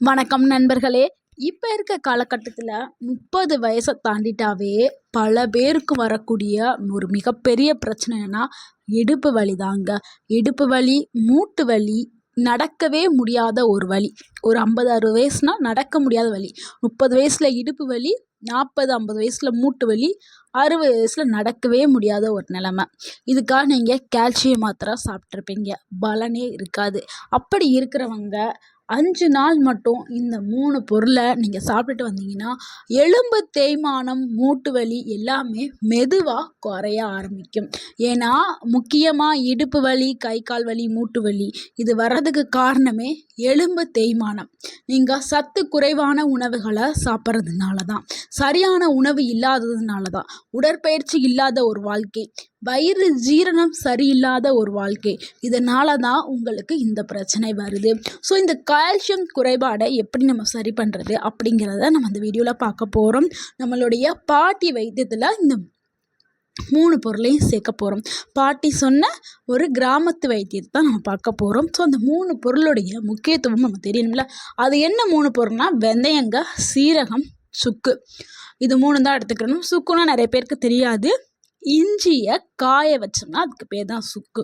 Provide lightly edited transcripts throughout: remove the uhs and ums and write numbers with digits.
வணக்கம் நண்பர்களே. இப்போ இருக்க காலகட்டத்தில் 30 வயசை தாண்டிட்டாவே பல பேருக்கு வரக்கூடிய ஒரு மிகப்பெரிய பிரச்சனைனா இடுப்பு வலி தாங்க. இடுப்பு வலி, மூட்டு வலி, நடக்கவே முடியாத ஒரு வலி. ஒரு 50-60 வயசுனா நடக்க முடியாத வலி. 30 வயசில் இடுப்பு வலி, 40-50 வயசில் மூட்டு வலி, 60 வயசில் நடக்கவே முடியாத ஒரு நிலமை. இதுக்காக நீங்கள் கால்சியம் மாத்திரை சாப்பிட்ருப்பீங்க, பலனே இருக்காது. அப்படி இருக்கிறவங்க 5 நாள் மட்டும் இந்த 3 பொருளை நீங்கள் சாப்பிட்டுட்டு வந்தீங்கன்னா எலும்பு தேய்மானம், மூட்டு வலி எல்லாமே மெதுவாக குறைய ஆரம்பிக்கும். ஏன்னா முக்கியமாக இடுப்பு வலி, கை கால் வலி, மூட்டு வலி இது வர்றதுக்கு காரணமே எலும்பு தேய்மானம். நீங்கள் சத்து குறைவான உணவுகளை சாப்பிட்றதுனால தான், சரியான உணவு இல்லாததுனால தான், உடற்பயிற்சி இல்லாத ஒரு வாழ்க்கை, வயிறு ஜீரணம் சரியில்லாத ஒரு வாழ்க்கை, இதனால தான் உங்களுக்கு இந்த பிரச்சனை வருது. ஸோ இந்த கால்சியம் குறைபாடை எப்படி நம்ம சரி பண்ணுறது அப்படிங்கிறத நம்ம இந்த வீடியோவில் பார்க்க போகிறோம். நம்மளுடைய பாட்டி வைத்தியத்தில் இந்த 3 பொருளையும் சேர்க்க போகிறோம். பாட்டி சொன்ன ஒரு கிராமத்து வைத்தியத்தை தான் நம்ம பார்க்க போகிறோம். ஸோ அந்த 3 பொருளுடைய முக்கியத்துவம் நம்ம தெரியணும்ல. அது என்ன 3 பொருள்னா வெந்தயங்க, சீரகம், சுக்கு. இது 3 தான் எடுத்துக்கணும். சுக்குன்னா நிறைய பேருக்கு தெரியாது. இஞ்சியை காய வச்சோம்னா அதுக்கு பேர் தான் சுக்கு.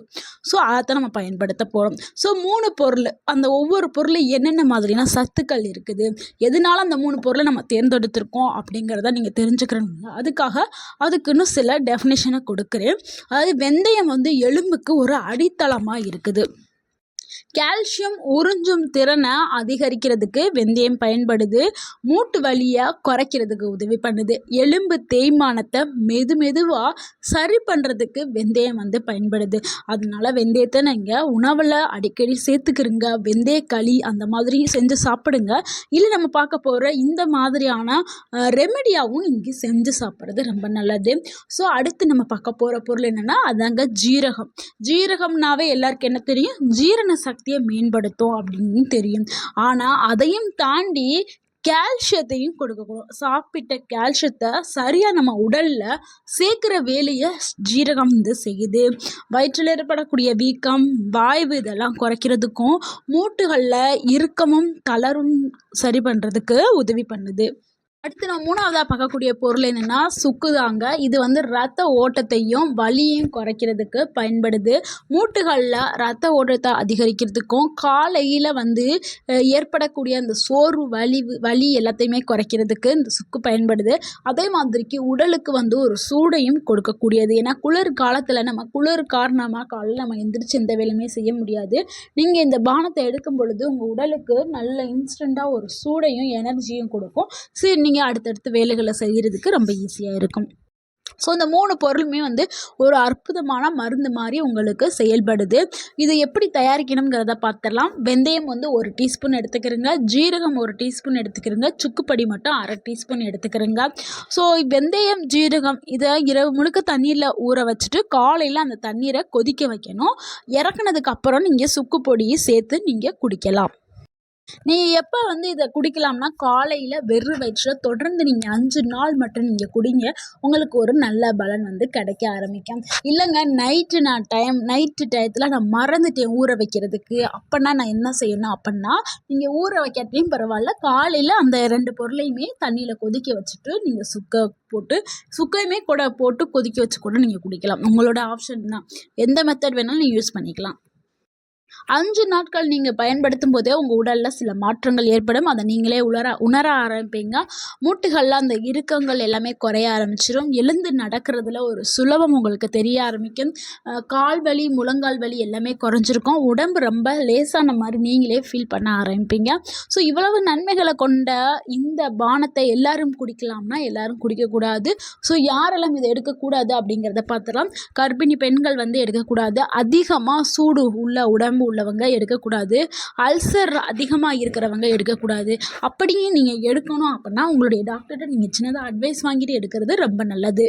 ஸோ அதைத்தான் நம்ம பயன்படுத்த போகிறோம். ஸோ 3 பொருள், அந்த ஒவ்வொரு பொருளும் என்னென்ன மாதிரியான சத்துக்கள் இருக்குது, எதனால அந்த 3 பொருளை நம்ம தேர்ந்தெடுத்திருக்கோம் அப்படிங்கிறத நீங்கள் தெரிஞ்சுக்கிறீங்க. அதுக்குன்னு சில டெஃபினேஷனை கொடுக்குறேன். அதாவது வெந்தயம் எலும்புக்கு ஒரு அடித்தளமாக இருக்குது. கால்சியம் உறிஞ்சும் திறனை அதிகரிக்கிறதுக்கு வெந்தயம் பயன்படுது. மூட்டு வலியை குறைக்கிறதுக்கு உதவி பண்ணுது. எலும்பு தேய்மானத்தை மெதுவாக சரி பண்ணுறதுக்கு வெந்தயம் பயன்படுது. அதனால வெந்தயத்தை நீங்கள் உணவில் அடிக்கடி சேர்த்துக்கிறங்க. வெந்தய களி அந்த மாதிரி செஞ்சு சாப்பிடுங்க. இல்லை நம்ம பார்க்க போகிற இந்த மாதிரியான ரெமெடியாவும் நீங்கள் செஞ்சு சாப்பிட்றது ரொம்ப நல்லது. ஸோ அடுத்து நம்ம பார்க்க போகிற பொருள் என்னென்னா அதாங்க ஜீரகம். ஜீரகம்னாவே எல்லாருக்கும் என்ன தெரியும்? ஜீரண சக்தியை மேம்படுத்தும் அப்படின்னு தெரியும். ஆனால் அதையும் தாண்டி கால்சியத்தையும் கொடுக்கக்கூடும். சாப்பிட்ட கால்சியத்தை சரியாக நம்ம உடலில் சேர்க்குற வேலையை ஜீரகம் செய்யுது. வயிற்றில் ஏற்படக்கூடிய வீக்கம், வாய்வு இதெல்லாம் குறைக்கிறதுக்கும், மூட்டுகளில் இறுக்கமும் தளரும் சரி பண்ணுறதுக்கு உதவி பண்ணுது. அடுத்து நம்ம 3ஆவதாக பார்க்கக்கூடிய பொருள் என்னென்னா சுக்கு தாங்க. இது ரத்த ஓட்டத்தையும் வலியையும் குறைக்கிறதுக்கு பயன்படுது. மூட்டுகளில் ரத்த ஓட்டத்தை அதிகரிக்கிறதுக்கும், காலையில் ஏற்படக்கூடிய அந்த சோர்வு, வலி எல்லாத்தையுமே குறைக்கிறதுக்கு இந்த சுக்கு பயன்படுது. அதே மாதிரிக்கு உடலுக்கு ஒரு சூடையும் கொடுக்கக்கூடியது. ஏன்னா குளிர் காலத்தில் நம்ம குளிர் காரணமாக காலையில் நம்ம எந்திரிச்சு எந்த வேலையுமே செய்ய முடியாது. நீங்கள் இந்த பானத்தை எடுக்கும் பொழுது உங்கள் உடலுக்கு நல்ல இன்ஸ்டண்ட்டாக ஒரு சூடையும் எனர்ஜியும் கொடுக்கும். சரி, நீங்கள் அடுத்தடுத்து வேலைகளை செய்கிறதுக்கு ரொம்ப ஈஸியாக இருக்கும். ஸோ இந்த 3 பொருளுமே ஒரு அற்புதமான மருந்து மாதிரி உங்களுக்கு செயல்படுது. இது எப்படி தயாரிக்கணுங்கிறத பார்த்துடலாம். வெந்தயம் 1 டீஸ்பூன் எடுத்துக்கிறங்க, ஜீரகம் 1 டீஸ்பூன் எடுத்துக்கிறங்க, சுக்குப்பொடி மட்டும் 1/2 டீஸ்பூன் எடுத்துக்கிறங்க. ஸோ வெந்தயம், ஜீரகம் இதை இரவு முழுக்க தண்ணீரில் ஊற வச்சுட்டு காலையில் அந்த தண்ணீரை கொதிக்க வைக்கணும். இறக்குனதுக்கு அப்புறம் நீங்கள் சுக்கு பொடியை சேர்த்து நீங்கள் குடிக்கலாம். நீங்கள் எப்போ இதை குடிக்கலாம்னா காலையில் வெறும் வயிற்றில் தொடர்ந்து நீங்கள் 5 நாள் மட்டும் நீங்கள் குடிங்க. உங்களுக்கு ஒரு நல்ல பலன் கிடைக்க ஆரம்பிக்கும். இல்லைங்க நைட்டு டயத்தில் நான் மறந்துட்டேன் ஊற வைக்கிறதுக்கு, அப்போனா நான் என்ன செய்யணும் அப்படின்னா, நீங்கள் ஊற வைக்காட்டியும் பரவாயில்ல, காலையில் அந்த 2 பொருளையுமே தண்ணியில் கொதிக்க வச்சுட்டு நீங்கள் சுக்கையுமே கூட போட்டு கொதிக்க வச்சு கூட நீங்கள் குடிக்கலாம். உங்களோட ஆப்ஷன் தான். எந்த மெத்தட் வேணாலும் நீங்கள் யூஸ் பண்ணிக்கலாம். 5 நாட்கள் நீங்கள் பயன்படுத்தும் போதே உங்கள் உடலில் சில மாற்றங்கள் ஏற்படும். அதை நீங்களே உணர ஆரம்பிப்பீங்க. மூட்டுகளில் அந்த இறுக்கங்கள் எல்லாமே குறைய ஆரம்பிச்சிடும். எழுந்து நடக்கிறதுல ஒரு சுலபம் உங்களுக்கு தெரிய ஆரம்பிக்கும். கால் வலி, முழங்கால் வலி எல்லாமே குறைஞ்சிருக்கும். உடம்பு ரொம்ப லேசான மாதிரி நீங்களே ஃபீல் பண்ண ஆரம்பிப்பீங்க. ஸோ இவ்வளவு நன்மைகளை கொண்ட இந்த பானத்தை எல்லாரும் குடிக்கலாம்னா எல்லாரும் குடிக்கக்கூடாது. ஸோ யாரெல்லாம் இதை எடுக்கக்கூடாது அப்படிங்கிறத பார்த்துலாம். கர்ப்பிணி பெண்கள் எடுக்கக்கூடாது. அதிகமாக சூடு உள்ள உடம்பு உள்ளவங்க எடுக்கக்கூடாது. அல்சர் அதிகமாக இருக்கிறவங்க எடுக்கக்கூடாது. அப்படியே நீங்கள் எடுக்கணும் அப்படின்னா உங்களுடைய டாக்டர்கிட்ட நீங்கள் சின்னதாக அட்வைஸ் வாங்கிட்டு எடுக்கிறது ரொம்ப நல்லது.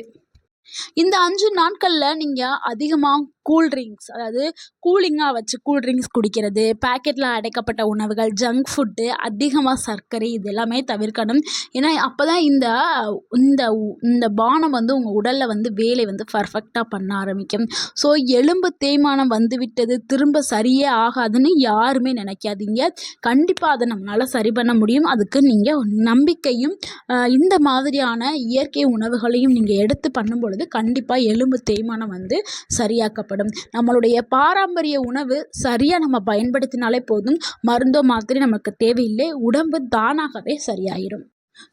இந்த 5 நாட்களில் நீங்கள் அதிகமாக கூல்ட்ரிங்க்ஸ், அதாவது கூலிங்காக வச்சு கூல்ட்ரிங்க்ஸ் குடிக்கிறது, பேக்கெட்டில் அடைக்கப்பட்ட உணவுகள், ஜங்க் ஃபுட்டு, அதிகமாக சர்க்கரை இது எல்லாமே தவிர்க்கணும். ஏன்னா அப்போ தான் இந்த இந்த இந்த பானம் வந்து உங்கள் உடலில் வந்து வேலை வந்து பர்ஃபெக்டாக பண்ண ஆரம்பிக்கும். ஸோ எலும்பு தேய்மானம் வந்து விட்டது, திரும்ப சரியே ஆகாதுன்னு யாருமே நினைக்காதீங்க. கண்டிப்பாக அதை நம்மளால் சரி பண்ண முடியும். அதுக்கு நீங்கள் நம்பிக்கையும் இந்த மாதிரியான இயற்கை உணவுகளையும் நீங்கள் எடுத்து பண்ணும் பொழுது கண்டிப்பாக எலும்பு தேய்மானம் வந்து சரியாக்கப்படும். நம்மளுடைய பாரம்பரிய உணவு சரியாக நம்ம பயன்படுத்தினாலே போதும். மருந்தோ மாத்திரை நமக்கு தேவையில்லை, உடம்பு தானாகவே சரியாயிடும்.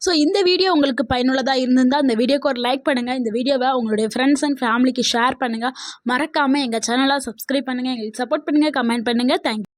ஸோ இந்த வீடியோ உங்களுக்கு பயனுள்ளதாக இருந்திருந்தால் இந்த வீடியோக்கு ஒரு லைக் பண்ணுங்கள். இந்த வீடியோவை உங்களுடைய ஃப்ரெண்ட்ஸ் அண்ட் ஃபேமிலிக்கு ஷேர் பண்ணுங்கள். மறக்காமல் எங்கள் சேனலை சப்ஸ்கிரைப் பண்ணுங்கள், எங்களுக்கு சப்போர்ட் பண்ணுங்கள், கமெண்ட் பண்ணுங்கள். தேங்க்யூ.